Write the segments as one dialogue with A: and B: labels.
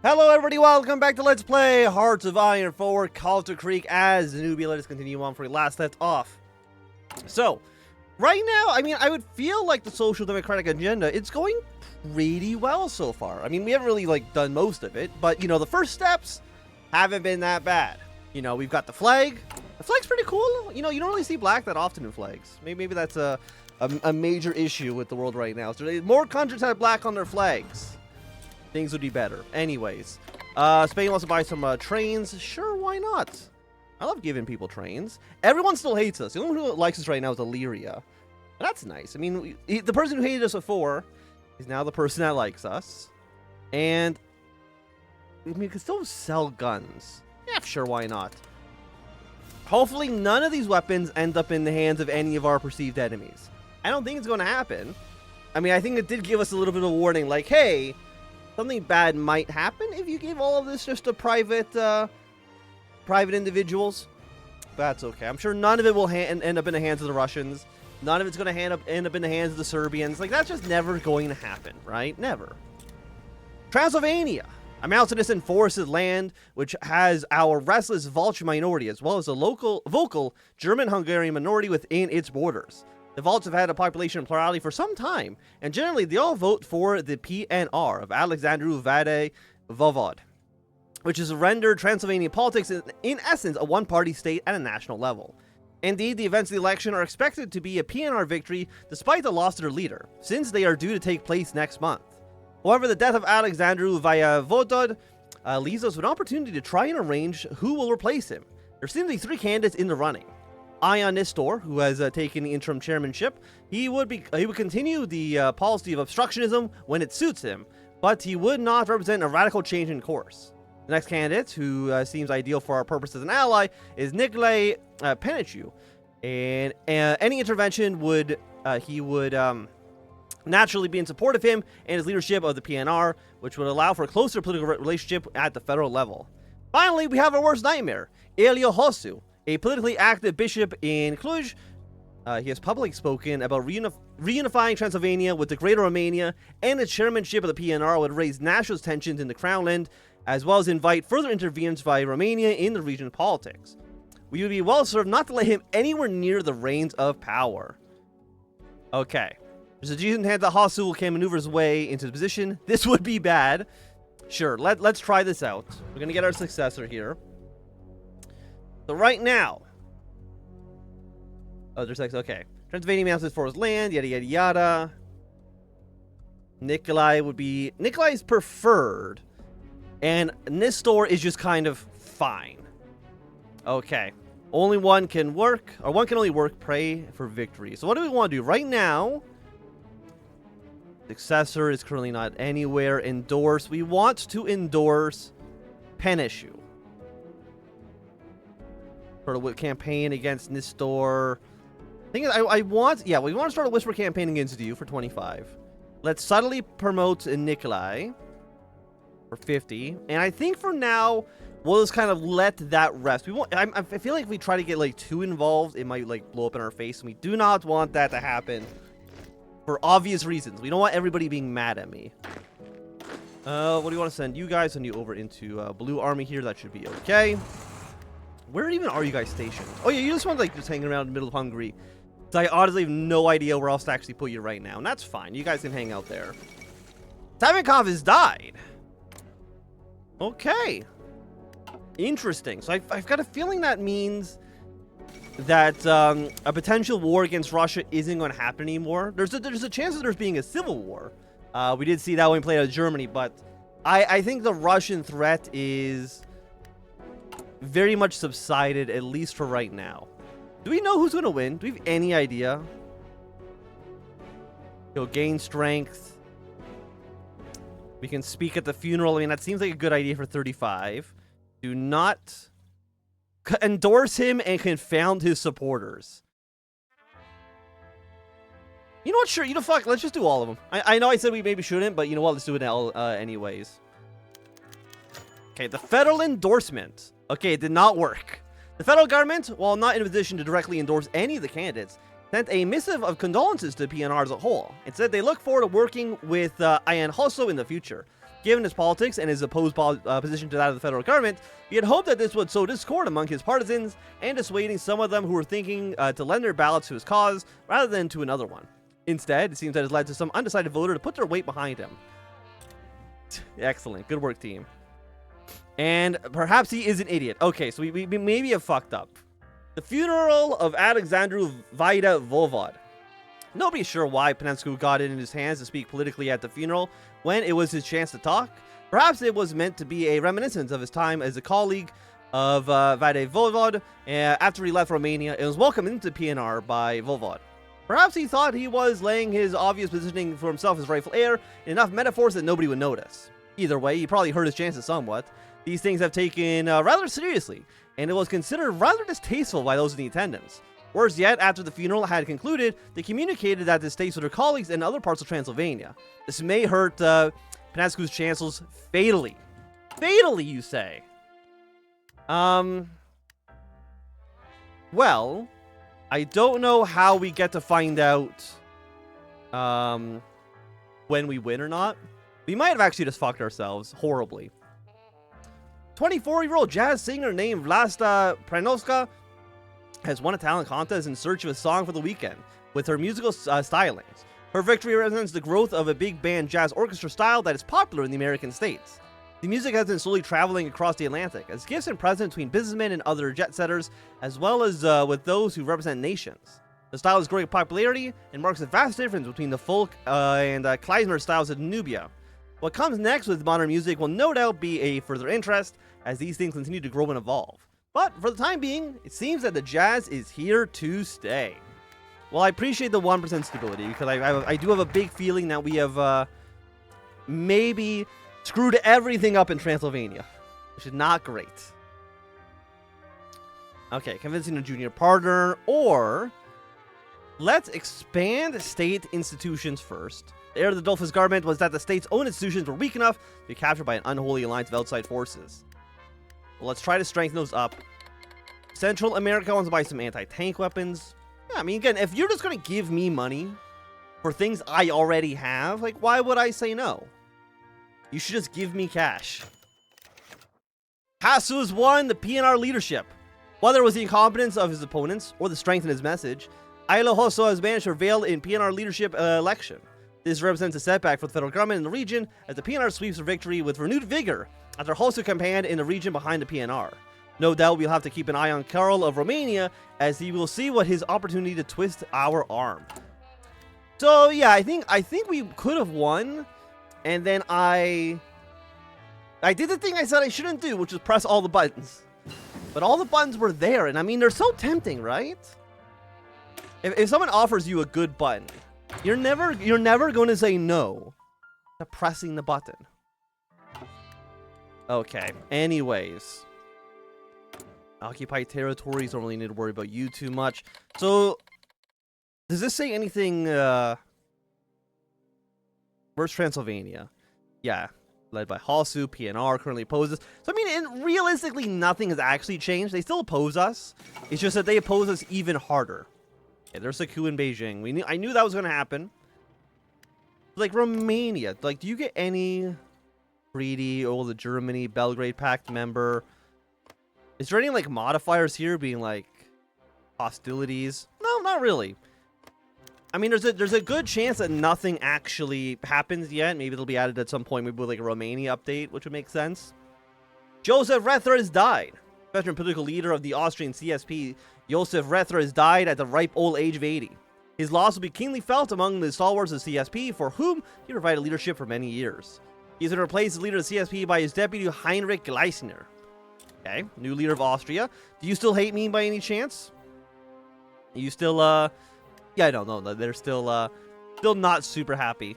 A: Hello everybody, welcome back to Let's Play Hearts of Iron 4 Kalterkrieg as Danubian. Let us continue on for we last left off. So, right now, I would feel like the social democratic agenda, it's going pretty well so far. I mean, we haven't really, done most of it, but, the first steps haven't been that bad. We've got the flag. The flag's pretty cool. You don't really see black that often in flags. Maybe that's a major issue with the world right now. So, more countries have black on their flags. Things would be better. Anyways, Spain wants to buy some trains. Sure, why not? I love giving people trains. Everyone still hates us. The only one who likes us right now is Illyria. That's nice. I mean, the person who hated us before is now the person that likes us. And, we can still sell guns. Yeah, sure, why not? Hopefully, none of these weapons end up in the hands of any of our perceived enemies. I don't think it's going to happen. I mean, I think it did give us a little bit of a warning, like, hey, something bad might happen if you give all of this just to private individuals. That's okay. I'm sure none of it will end up in the hands of the Russians. None of it's going to end up in the hands of the Serbians. That's just never going to happen, right? Never. Transylvania, a mountainous and forested land which has our restless Volch minority as well as a vocal German-Hungarian minority within its borders. The Volts have had a population plurality for some time, and generally they all vote for the PNR of Alexandru Vovod, which has rendered Transylvania politics in essence a one-party state at a national level. Indeed, the events of the election are expected to be a PNR victory despite the loss of their leader, since they are due to take place next month. However, the death of Alexandru Vovod leaves us with an opportunity to try and arrange who will replace him. There seem to be three candidates in the running. Ion Nistor, who has taken the interim chairmanship, he would continue the policy of obstructionism when it suits him, but he would not represent a radical change in course. The next candidate, who seems ideal for our purpose as an ally, is Nikolai Penichu, and any intervention would naturally be in support of him and his leadership of the PNR, which would allow for a closer political relationship at the federal level. Finally, we have our worst nightmare, Elio Hosu, a politically active bishop in Cluj. He has publicly spoken about reunifying Transylvania with the Greater Romania, and the chairmanship of the PNR would raise nationalist tensions in the Crownland, as well as invite further interference by Romania in the region's politics. We would be well served not to let him anywhere near the reins of power. Okay. There's a decent hand that Hosu can maneuver his way into the position. This would be bad. Sure, let's try this out. We're going to get our successor here. So right now, okay. Transylvania mounts for his land, yada yada yada. Nikolai is preferred, and Nistor is just kind of fine. Okay, only one can work, or one can only work. Pray for victory. So what do we want to do right now? Successor is currently not anywhere. Endorse. We want to endorse Penishu. Sort of campaign against Nistor. Thing is, we want to start a whisper campaign against you for 25. Let's subtly promote Nikolai for 50. And I think for now, we'll just kind of let that rest. I feel like if we try to get too involved, it might blow up in our face. And we do not want that to happen for obvious reasons. We don't want everybody being mad at me. What do you want to send you guys? Send you over into Blue Army here. That should be okay. Where even are you guys stationed? Oh yeah, you just want just hanging around in the middle of Hungary. So I honestly have no idea where else to actually put you right now, and that's fine. You guys can hang out there. Tavankov has died. Okay. Interesting. So I've got a feeling that means that a potential war against Russia isn't going to happen anymore. There's a chance that there's being a civil war. We did see that when we played out Germany, but I think the Russian threat is very much subsided, at least for right now. Do we know who's going to win? Do we have any idea? He'll gain strength. We can speak at the funeral. I mean, that seems like a good idea for 35. Do not endorse him and confound his supporters. You know what? Sure. Fuck. Let's just do all of them. I know I said we maybe shouldn't, but you know what? Let's do it all anyways. Okay, the federal endorsement. Okay, it did not work. The federal government, while not in a position to directly endorse any of the candidates, sent a missive of condolences to PNR as a whole. It said they look forward to working with Ian Hosso in the future. Given his politics and his opposed position to that of the federal government, he had hoped that this would sow discord among his partisans and dissuading some of them who were thinking to lend their ballots to his cause rather than to another one. Instead, it seems that it has led to some undecided voter to put their weight behind him. Excellent. Good work, team. And perhaps he is an idiot. Okay, so we maybe have fucked up. The funeral of Alexandru Vaida Vovod. Nobody's sure why Penenscu got it in his hands to speak politically at the funeral when it was his chance to talk. Perhaps it was meant to be a reminiscence of his time as a colleague of Vaida Vovod after he left Romania and was welcomed into PNR by Vovod. Perhaps he thought he was laying his obvious positioning for himself as rightful heir in enough metaphors that nobody would notice. Either way, he probably hurt his chances somewhat. These things have taken rather seriously, and it was considered rather distasteful by those in the attendance. Worse yet, after the funeral had concluded, they communicated that distaste to their colleagues in other parts of Transylvania. This may hurt Penenscu's chances fatally. Fatally, you say? Well, I don't know how we get to find out when we win or not. We might have actually just fucked ourselves horribly. 24-year-old jazz singer named Vlasta Pranovska has won a talent contest in search of a song for the weekend with her musical stylings. Her victory represents the growth of a big band jazz orchestra style that is popular in the American states. The music has been slowly traveling across the Atlantic as gifts and presents between businessmen and other jet setters, as well as with those who represent nations. The style is growing in popularity and marks a vast difference between the folk and klezmer styles of Danubia. What comes next with modern music will no doubt be a further interest as these things continue to grow and evolve. But for the time being, it seems that the jazz is here to stay. Well, I appreciate the 1% stability because I do have a big feeling that we have maybe screwed everything up in Transylvania, which is not great. Okay, convincing a junior partner, or let's expand state institutions first. The error of the Dolphus government was that the state's own institutions were weak enough to be captured by an unholy alliance of outside forces. Well, let's try to strengthen those up. Central America wants to buy some anti-tank weapons. Yeah, I mean, again, if you're just going to give me money for things I already have, like, why would I say no? You should just give me cash. Hasu has won the PNR leadership. Whether it was the incompetence of his opponents or the strength in his message, Ailo Hosso has managed to prevail in PNR leadership election. This represents a setback for the federal government in the region as the PNR sweeps for victory with renewed vigor after Hosso campaigned in the region behind the PNR. No doubt we'll have to keep an eye on Karol of Romania as he will see what his opportunity to twist our arm. So yeah, I think we could have won. And then I did the thing I said I shouldn't do, which was press all the buttons. But all the buttons were there, and I mean, they're so tempting, right? If someone offers you a good button, you're never going to say no to pressing the button. Okay, anyways. Occupied territories, don't really need to worry about you too much. So, does this say anything, where's Transylvania? Yeah, led by Hasu, PNR currently opposes. So, I mean, realistically, nothing has actually changed. They still oppose us. It's just that they oppose us even harder. Okay, there's a coup in Beijing. I knew that was going to happen. Like, Romania. Like, do you get any treaty or the Germany, Belgrade Pact member? Is there any, like, modifiers here being, like, hostilities? No, not really. I mean, there's a good chance that nothing actually happens yet. Maybe it'll be added at some point, maybe with like a Romania update, which would make sense. Joseph Rether has died. Veteran political leader of the Austrian CSP, Joseph Rether has died at the ripe old age of 80. His loss will be keenly felt among the stalwarts of CSP, for whom he provided leadership for many years. He's been replaced as leader of CSP by his deputy, Heinrich Gleisner. Okay, new leader of Austria. Do you still hate me by any chance? You still, yeah, no, they're still not super happy.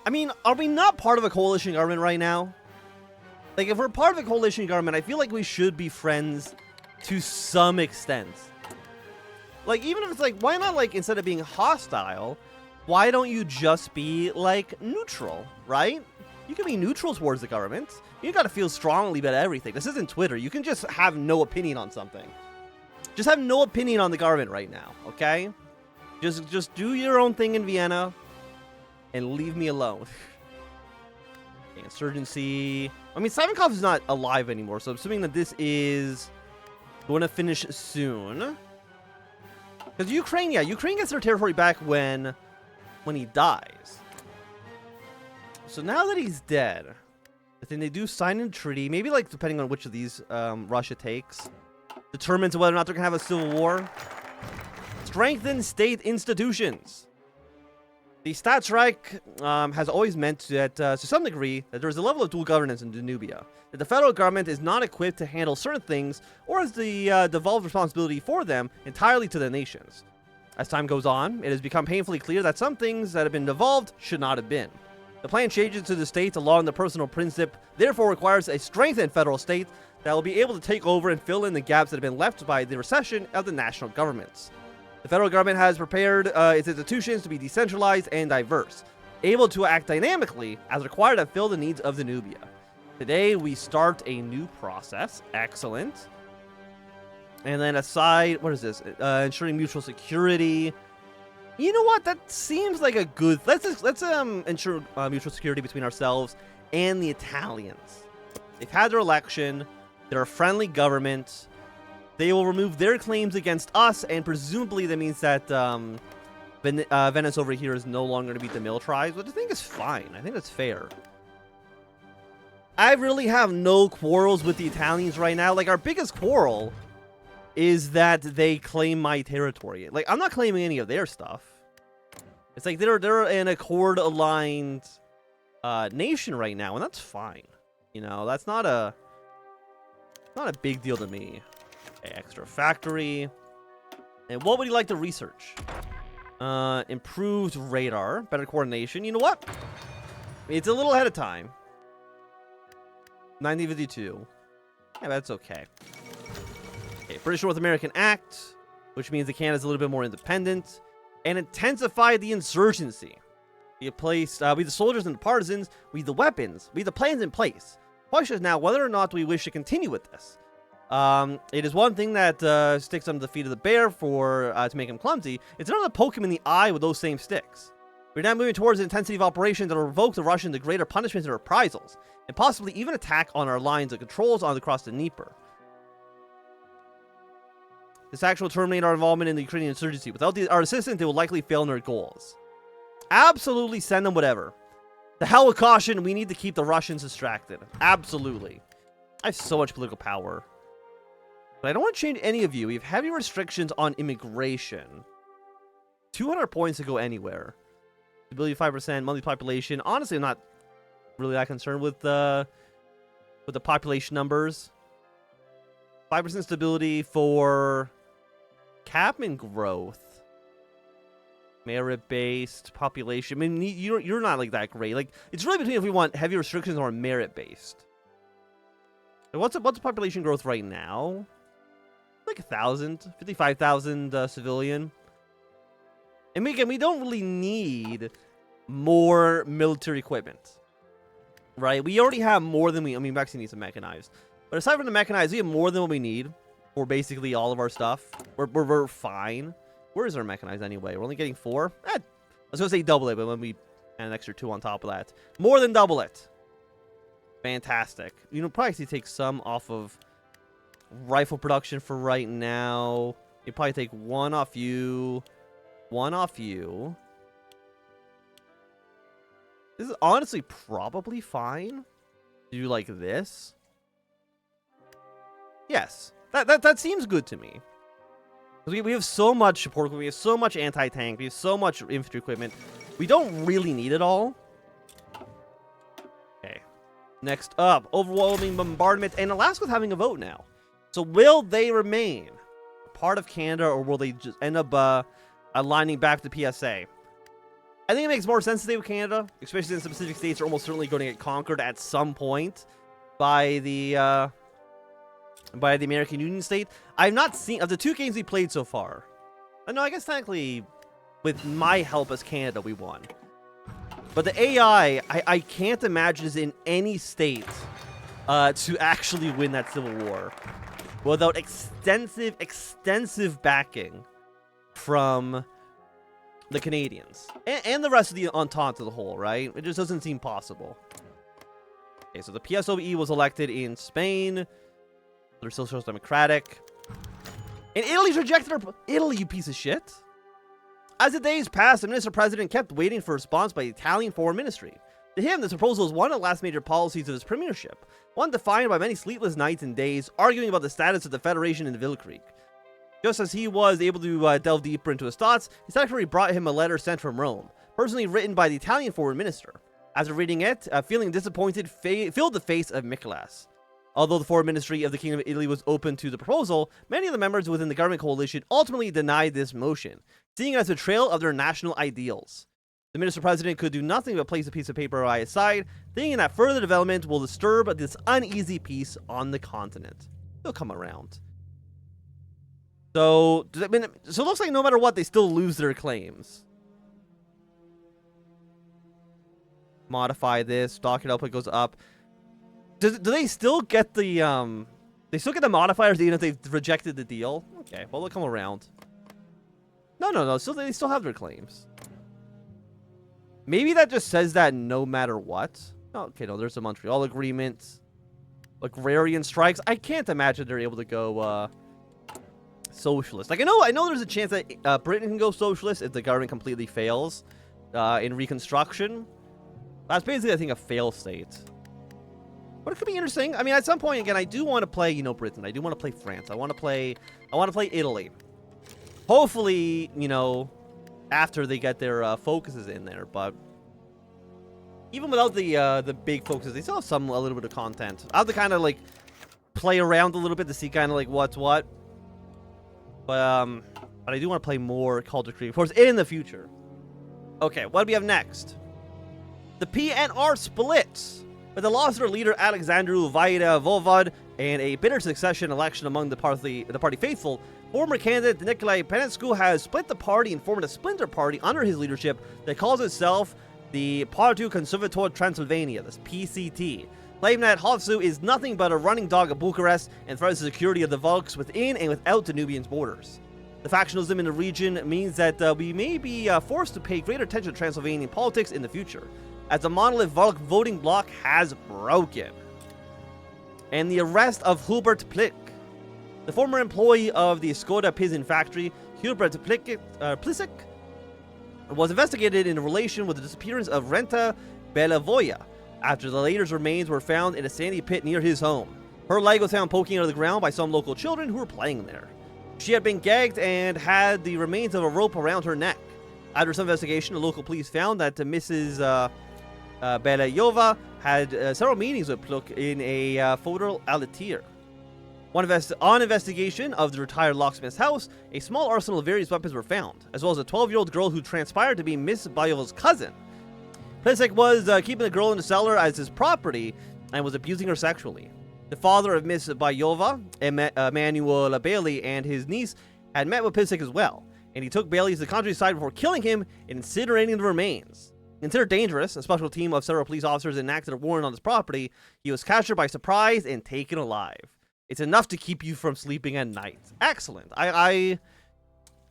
A: I mean, are we not part of a coalition government right now? Like, if we're part of a coalition government, I feel like we should be friends to some extent. Like, even if it's like, why not, like, instead of being hostile, why don't you just be, like, neutral, right? You can be neutral towards the government. You gotta feel strongly about everything. This isn't Twitter. You can just have no opinion on something. Just have no opinion on the government right now, okay? Just do your own thing in Vienna and leave me alone. Insurgency. I mean, Sivankov is not alive anymore, so I'm assuming that this is going to finish soon. Because Ukraine, yeah, Ukraine gets their territory back when he dies. So now that he's dead, I think they do sign a treaty. Maybe, like, depending on which of these Russia takes, determines whether or not they're going to have a civil war. Strengthen state institutions. The Staatsreich has always meant that, to some degree, that there's a level of dual governance in Danubia. That the federal government is not equipped to handle certain things, or has the devolved responsibility for them entirely to the nations. As time goes on, it has become painfully clear that some things that have been devolved should not have been. The plan changes to the states along the personal principle, therefore requires a strengthened federal state that will be able to take over and fill in the gaps that have been left by the recession of the national governments. The federal government has prepared its institutions to be decentralized and diverse, able to act dynamically as required to fill the needs of Danubia. Today, we start a new process. Excellent. And then aside, what is this? Ensuring mutual security. You know what? That seems like a good... Let's ensure mutual security between ourselves and the Italians. They've had their election. They're a friendly government. They will remove their claims against us, and presumably that means that Venice over here is no longer going to be demilitarized, which I think is fine. I think that's fair. I really have no quarrels with the Italians right now. Like, our biggest quarrel is that they claim my territory. Like, I'm not claiming any of their stuff. It's like they're an accord-aligned nation right now, and that's fine. You know, that's not a big deal to me. Okay, extra factory. And what would you like to research? Improved radar, better coordination. You know what? It's a little ahead of time. 1952. Yeah, that's okay. Okay, British North American Act, which means that Canada's a little bit more independent, and intensify the insurgency. We placed, we the soldiers and the partisans, we the weapons, we the plans in place. The question is now whether or not we wish to continue with this. It is one thing that sticks under the feet of the bear to make him clumsy. It's another to poke him in the eye with those same sticks. We're now moving towards an intensity of operations that will revoke the Russians to greater punishments and reprisals, and possibly even attack on our lines of controls across the Dnieper. This action will terminate our involvement in the Ukrainian insurgency. Without our assistance, they will likely fail in their goals. Absolutely, send them whatever. The hell with caution, we need to keep the Russians distracted. Absolutely. I have so much political power. But I don't want to change any of you. We have heavy restrictions on immigration. 200 points to go anywhere. Stability 5%, monthly population. Honestly, I'm not really that concerned with the population numbers. 5% stability for Capman growth. Merit-based population. I mean, you're not like that great. Like, it's really between if we want heavy restrictions or merit-based. What's the population growth right now? Like 1,000, 55,000 civilian. And again, we don't really need more military equipment, right? We already have more than we actually need some mechanized. But aside from the mechanized, we have more than what we need for basically all of our stuff. We're fine. Where is our mechanized anyway? We're only getting 4? I was going to say double it, but when we add an extra 2 on top of that. More than double it. Fantastic. You know, probably take some off of rifle production for right now. You probably take 1 off you. 1 off you. This is honestly probably fine. Do like this? Yes. That seems good to me. We have so much support, we have so much anti-tank, we have so much infantry equipment. We don't really need it all. Okay. Next up, overwhelming bombardment. And Alaska's having a vote now. So will they remain part of Canada, or will they just end up aligning back to PSA? I think it makes more sense to stay with Canada, especially since some specific states are almost certainly going to get conquered at some point by the American Union state. I've not seen, of the 2 games we played so far, no, I guess technically with my help as Canada we won. But the AI, I can't imagine is in any state to actually win that civil war without extensive backing from the Canadians and the rest of the Entente as a whole, right? It just doesn't seem possible. Okay, so the PSOE was elected in Spain. They're still social democratic. And Italy's rejected our... Italy, you piece of shit. As the days passed, the minister-president kept waiting for a response by the Italian Foreign Ministry. To him, this proposal was one of the last major policies of his premiership, one defined by many sleepless nights and days, arguing about the status of the Federation in WWII. Just as he was able to delve deeper into his thoughts, his secretary brought him a letter sent from Rome, personally written by the Italian Foreign Minister. After reading it, feeling disappointed filled the face of Nicholas. Although the Foreign Ministry of the Kingdom of Italy was open to the proposal, many of the members within the government coalition ultimately denied this motion, seeing it as a betrayal of their national ideals. The minister-president could do nothing but place a piece of paper by his side, thinking that further development will disturb this uneasy peace on the continent. They'll come around. So it looks like no matter what, they still lose their claims. Modify this. Docket output goes up. Do they still get the They still get the modifiers even if they've rejected the deal? Okay, well they'll come around. No. They still have their claims. Maybe that just says that no matter what. Oh, okay, no, there's a Montreal agreement. Agrarian strikes. I can't imagine they're able to go socialist. Like I know there's a chance that Britain can go socialist if the government completely fails in Reconstruction. That's basically, I think, a fail state. But it could be interesting. I mean, at some point, again, I do want to play, you know, Britain. I do want to play France. I want to play Italy. Hopefully, you know, after they get their focuses in there. But even without the big focuses, they still have a little bit of content. I have to kind of like play around a little bit to see kind of like what's what. But I do want to play more Kalterkrieg, of course, in the future. Okay, what do we have next? The PNR splits, with the loss of their leader Alexandru Vaida-Voevod and a bitter succession election among the party faithful. Former candidate Nicolae Penetscu has split the party and formed a splinter party under his leadership that calls itself the Partido Conservator Transylvania, this PCT, claiming that Hotsu is nothing but a running dog of Bucharest and threatens the security of the Volks within and without Danubian's borders. The factionalism in the region means that we may be forced to pay greater attention to Transylvanian politics in the future, as the monolith Volk voting bloc has broken. And the arrest of Hubert Plick. The former employee of the Skoda Pisin factory, Hubert Plisek, was investigated in relation with the disappearance of Renta Belavoya, after the latter's remains were found in a sandy pit near his home. Her leg was found poking out of the ground by some local children who were playing there. She had been gagged and had the remains of a rope around her neck. After some investigation, the local police found that Mrs. Belayova had several meetings with Pluk in a photo alatier. On investigation of the retired locksmith's house, a small arsenal of various weapons were found, as well as a 12-year-old girl who transpired to be Miss Bayova's cousin. Plisek was keeping the girl in the cellar as his property and was abusing her sexually. The father of Miss Bayova, Emmanuel Bailey, and his niece had met with Plisek as well, and he took Bailey to the countryside before killing him and incinerating the remains. Considered dangerous, a special team of several police officers enacted a warrant on his property. He was captured by surprise and taken alive. It's enough to keep you from sleeping at night. Excellent.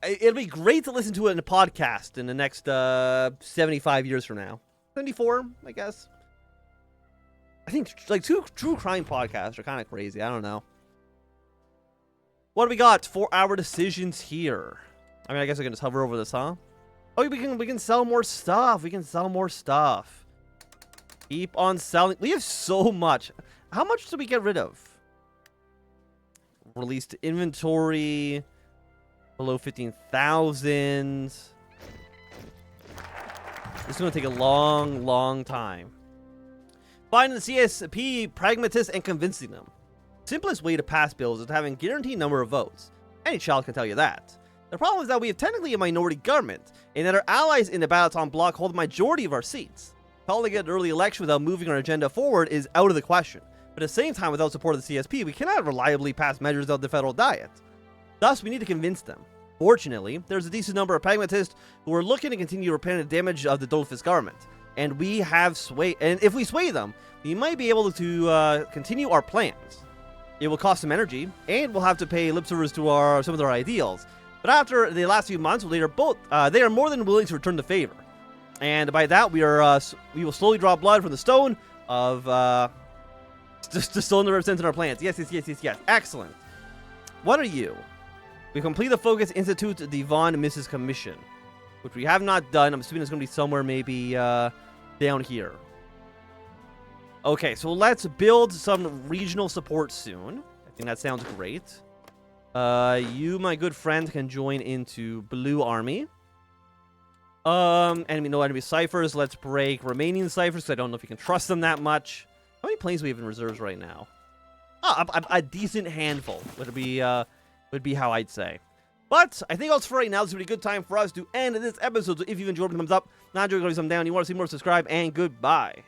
A: It'll be great to listen to it in a podcast in the next 75 years from now. 74, I guess. I think like two true crime podcasts are kind of crazy. I don't know. What do we got? 4-hour decisions here. I mean, I guess I can just hover over this, huh? Oh, we can sell more stuff. We can sell more stuff. Keep on selling. We have so much. How much do we get rid of? Released inventory below 15,000. This is going to take a long time. Finding the CSP pragmatists and convincing them. Simplest way to pass bills is having a guaranteed number of votes. Any child can tell you that. The problem is that we have technically a minority government, and that our allies in the Balaton bloc hold the majority of our seats. Calling it an early election without moving our agenda forward is out of the question. But at the same time, without support of the CSP, we cannot reliably pass measures of the federal diet. Thus, we need to convince them. Fortunately, there's a decent number of pragmatists who are looking to continue repairing the damage of the Dolphus government. And we have sway. And if we sway them, we might be able to continue our plans. It will cost some energy, and we'll have to pay lip service to some of their ideals. But after the last few months, they are more than willing to return the favor. And by that, we will slowly draw blood from the stone of Just still representing our plans. Yes. Excellent. What are you? We complete the Focus Institute Devon Mrs. Commission, which we have not done. I'm assuming it's going to be somewhere maybe down here. Okay, so let's build some regional support soon. I think that sounds great. You, my good friend, can join into Blue Army. No enemy ciphers. Let's break remaining ciphers, because I don't know if you can trust them that much. How many planes do we have in reserves right now? A decent handful would be how I'd say. But I think that's for right now. This would be a good time for us to end this episode. So if you've enjoyed, thumbs up. Not enjoying, thumbs down. You want to see more, subscribe, and goodbye.